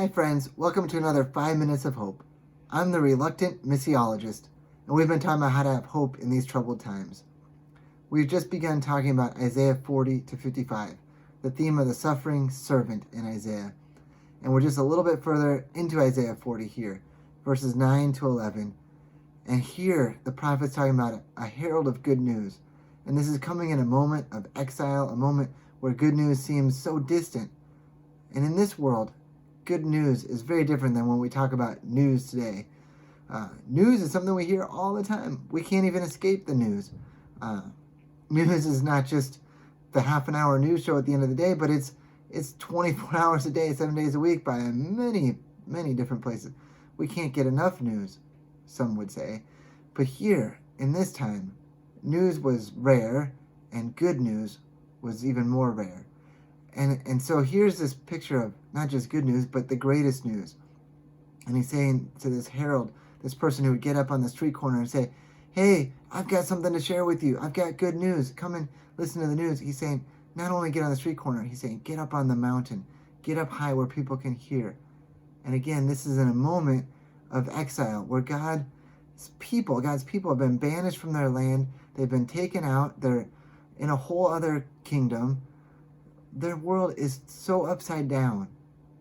Hi friends, welcome to another 5 Minutes of Hope. I'm the reluctant missiologist, and we've been talking about how to have hope in these troubled times. We've just begun talking about Isaiah 40 to 55, the theme of the suffering servant in Isaiah. And we're just a little bit further into Isaiah 40 here, verses 9 to 11. And here the prophet's talking about a herald of good news. And this is coming in a moment of exile, a moment where good news seems so distant. And in this world, good news is very different than when we talk about news today. News is something we hear all the time. We can't even escape the news. News is not just the half an hour news show at the end of the day, but it's 24 hours a day, 7 days a week by many, many different places. We can't get enough news, some would say. But here, in this time, news was rare, and good news was even more rare. And so here's this picture of not just good news, but the greatest news. And he's saying to this herald, this person who would get up on the street corner and say, hey, I've got something to share with you. I've got good news. Come and listen to the news. He's saying, not only get on the street corner, he's saying, get up on the mountain. Get up high where people can hear. And again, this is in a moment of exile where God's people have been banished from their land. They've been taken out. They're in a whole other kingdom. Their world is so upside down,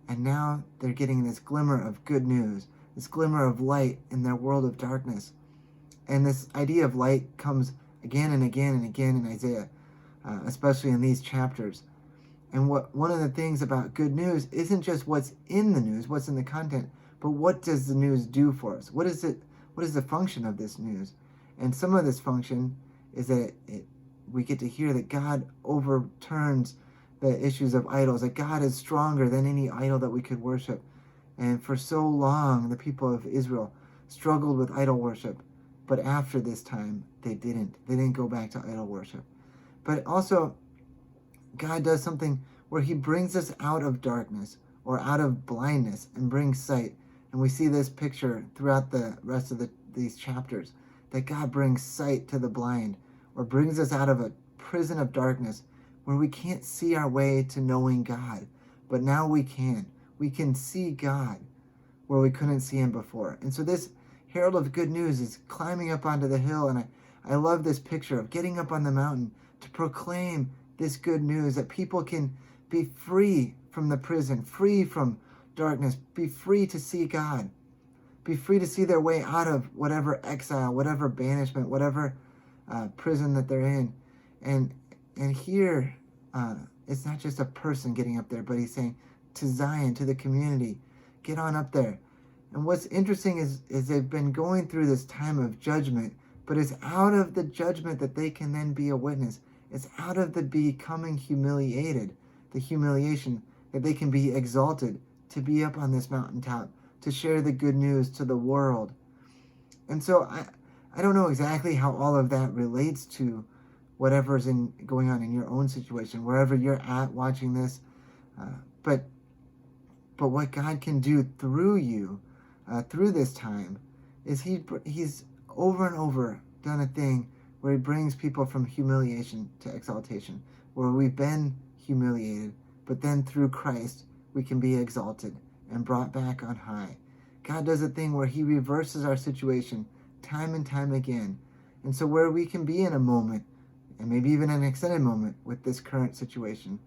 and now they're getting this glimmer of good news, this glimmer of light in their world of darkness. And this idea of light comes again and again and again in Isaiah, especially in these chapters. And one of the things about good news isn't just what's in the news, what's in the content, but what does the news do for us? What is the function of this news? And some of this function is that we get to hear that God overturns the issues of idols, that God is stronger than any idol that we could worship. And for so long, the people of Israel struggled with idol worship. But after this time, they didn't go back to idol worship. But also, God does something where he brings us out of darkness or out of blindness and brings sight. And we see this picture throughout the rest of these chapters, that God brings sight to the blind or brings us out of a prison of darkness where we can't see our way to knowing God. But now we can. We can see God where we couldn't see him before. And so this herald of good news is climbing up onto the hill, and I love this picture of getting up on the mountain to proclaim this good news, that people can be free from the prison, free from darkness, be free to see God, be free to see their way out of whatever exile, whatever banishment, whatever prison that they're in. And here, it's not just a person getting up there, but he's saying to Zion, to the community, get on up there. And what's interesting is they've been going through this time of judgment, but it's out of the judgment that they can then be a witness. It's out of the becoming humiliated, the humiliation, that they can be exalted to be up on this mountaintop, to share the good news to the world. And so I don't know exactly how all of that relates to whatever's going on in your own situation, wherever you're at watching this. But what God can do through you, through this time, is he's over and over done a thing where he brings people from humiliation to exaltation, where we've been humiliated, but then through Christ we can be exalted and brought back on high. God does a thing where he reverses our situation time and time again. And so where we can be in a moment, and maybe even an extended moment with this current situation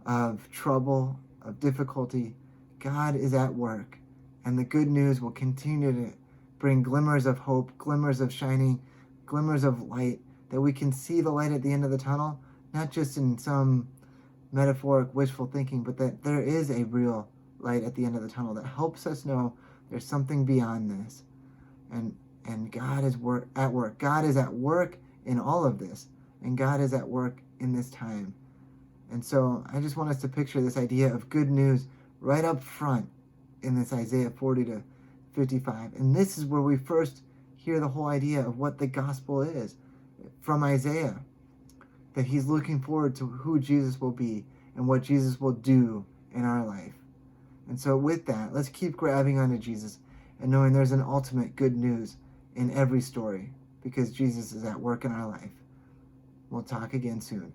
of trouble, of difficulty, God is at work, and the good news will continue to bring glimmers of hope, glimmers of shining, glimmers of light, that we can see the light at the end of the tunnel, not just in some metaphoric wishful thinking, but that there is a real light at the end of the tunnel that helps us know there's something beyond this. And God is at work. God is at work in all of this. And God is at work in this time. And so I just want us to picture this idea of good news right up front in this Isaiah 40 to 55. And this is where we first hear the whole idea of what the gospel is from Isaiah, that he's looking forward to who Jesus will be and what Jesus will do in our life. And so with that, let's keep grabbing onto Jesus and knowing there's an ultimate good news in every story, because Jesus is at work in our life. We'll talk again soon.